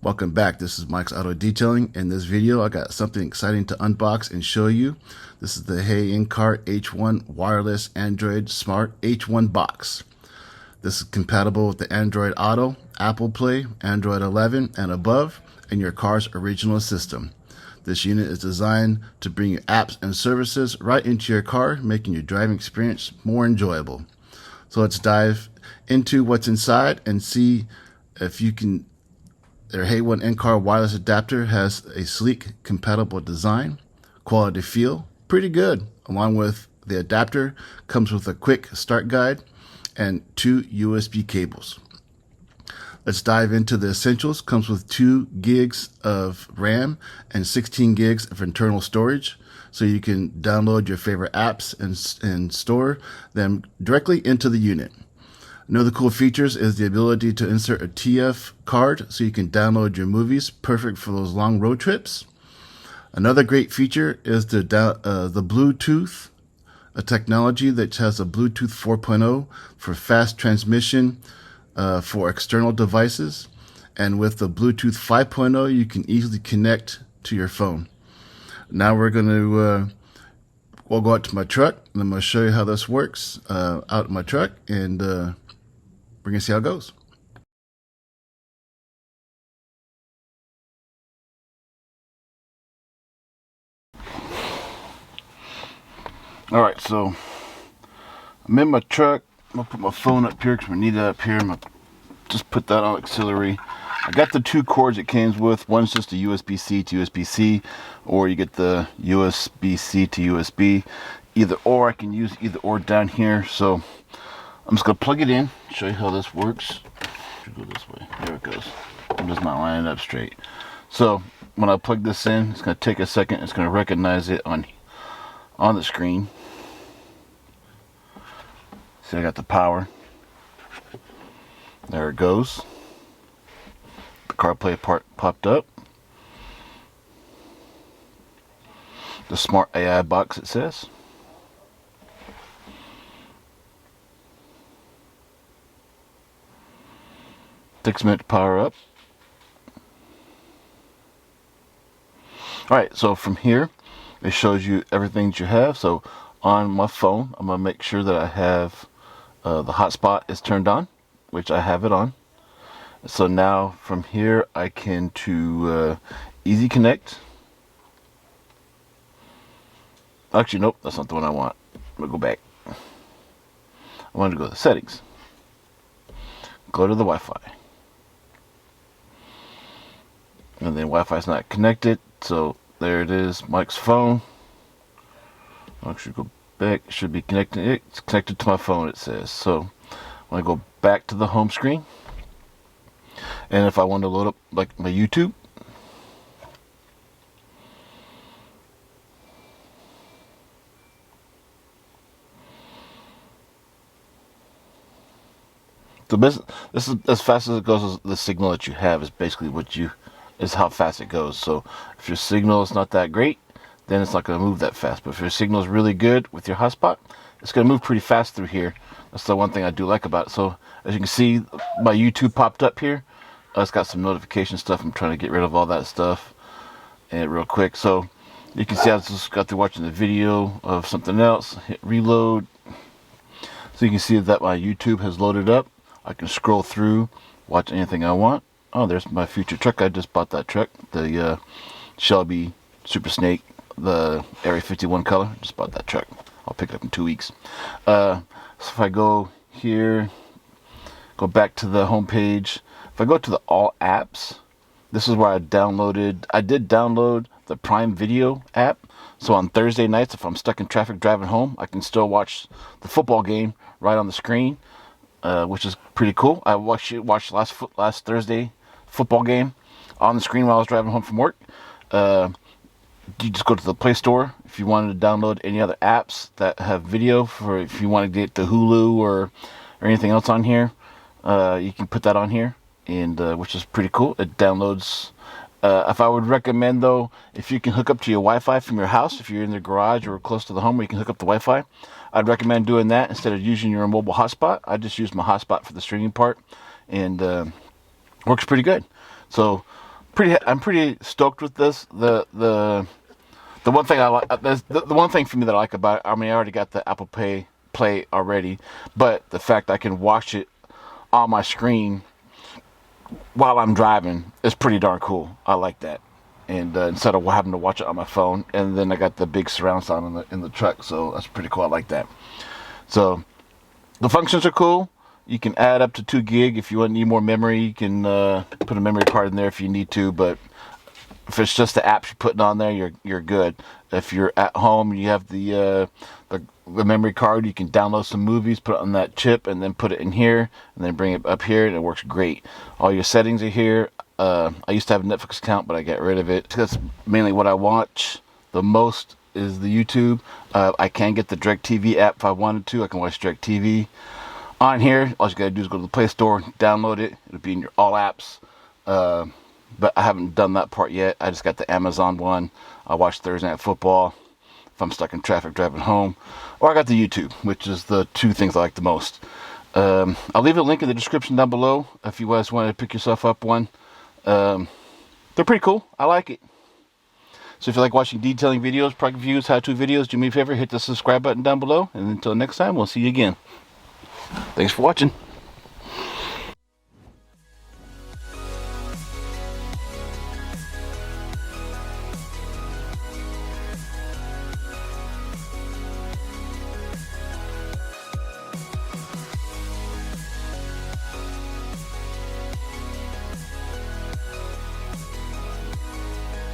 Welcome back. This is Mike's Auto Detailing. In this video, I got something exciting to unbox and show you. This is the Heyincar H1 Wireless Android Smart H1 Box. This is compatible with the Android Auto, Apple Play, Android 11 and above, and your car's original system. This unit is designed to bring your apps and services right into your car, making your driving experience more enjoyable. So let's dive into what's inside and see if you can. Their Heyincar wireless adapter has a sleek, compatible design, quality feel, pretty good. Along with the adapter, comes with a quick start guide and 2 USB cables. Let's dive into the essentials. Comes with 2 gigs of RAM and 16 gigs of internal storage, so you can download your favorite apps and store them directly into the unit. Another cool features is the ability to insert a TF card so you can download your movies, perfect for those long road trips. Another great feature is the Bluetooth, a technology that has a Bluetooth 4.0 for fast transmission for external devices. And with the Bluetooth 5.0, you can easily connect to your phone. Now we're going to we'll go out to my truck, and I'm going to show you how this works out in my truck, and we're going to see how it goes. All right, so I'm in my truck. I'm going to put my phone up here because we need it up here. I'm going to just put that on auxiliary. I got the 2 cords it came with. One's just a USB-C to USB-C, or you get the USB-C to USB. Either or, I can use either or down here. So I'm just going to plug it in, show you how this works. Go this way. There it goes. I'm just not lining it up straight. So when I plug this in, it's going to take a second. It's going to recognize it on the screen. See, I got the power. There it goes. The CarPlay part popped up. The Smart AI box, it says. Takes a minute to power up. Alright, so from here, it shows you everything that you have. So on my phone, I'm going to make sure that I have the hotspot is turned on, which I have it on. So now from here, I can to easy connect. Actually, nope, that's not the one I want. I'm going to go back. I wanted to go to the settings. Go to the Wi-Fi. And then Wi-Fi is not connected, so there it is, Mike's phone. I'll actually go back. It should be connected. It's connected to my phone, it says. So I'm going to go back to the home screen. And if I want to load up like my YouTube, this is as fast as it goes. As the signal that you have is basically is how fast it goes. So if your signal is not that great, then it's not going to move that fast. But if your signal is really good with your hotspot, it's going to move pretty fast through here. That's the one thing I do like about it. So as you can see, my YouTube popped up here. It's got some notification stuff. I'm trying to get rid of all that stuff and real quick. So you can see I just got through watching the video of something else. Hit reload. So you can see that my YouTube has loaded up. I can scroll through, watch anything I want. Oh, there's my future truck. I just bought that truck, the Shelby Super Snake, the Area 51 color. Just bought that truck. I'll pick it up in 2 weeks. So if I go here, go back to the home page. If I go to the all apps, this is where I did download the Prime Video app. So on Thursday nights, if I'm stuck in traffic driving home, I can still watch the football game right on the screen, which is pretty cool. I watched last Thursday football game on the screen while I was driving home from work. You just go to the Play Store if you wanted to download any other apps that have video, for if you want to get the Hulu or anything else on here. You can put that on here, and which is pretty cool. It downloads. If I would recommend, though, if you can hook up to your Wi-Fi from your house, if you're in the garage or close to the home where you can hook up the Wi-Fi, I'd recommend doing that instead of using your mobile hotspot. I just use my hotspot for the streaming part, and works pretty good. So I'm pretty stoked with this. The one thing I like, the one thing for me that I like about it, I mean, I already got the Apple Play already, but the fact I can watch it on my screen while I'm driving is pretty darn cool. I like that. And instead of having to watch it on my phone, and then I got the big surround sound in the truck, so that's pretty cool. I like that. So the functions are cool. You can add up to 2 gig if you need more memory. You can put a memory card in there if you need to, but if it's just the apps you're putting on there, you're good. If you're at home, you have the memory card. You can download some movies, put it on that chip, and then put it in here, and then bring it up here, and it works great. All your settings are here. I used to have a Netflix account, but I got rid of it. That's mainly what I watch the most is the YouTube. I can get the DirecTV app if I wanted to. I can watch DirecTV on here. All you gotta do is go to the Play Store, download it. It'll be in your all apps. But I haven't done that part yet. I just got the Amazon one. I watch Thursday Night Football if I'm stuck in traffic driving home. Or I got the YouTube, which is the 2 things I like the most. I'll leave a link in the description down below if you guys want to pick yourself up one. They're pretty cool. I like it. So if you like watching detailing videos, product reviews, how-to videos, do me a favor, hit the subscribe button down below. And until next time, we'll see you again. Thanks for watching.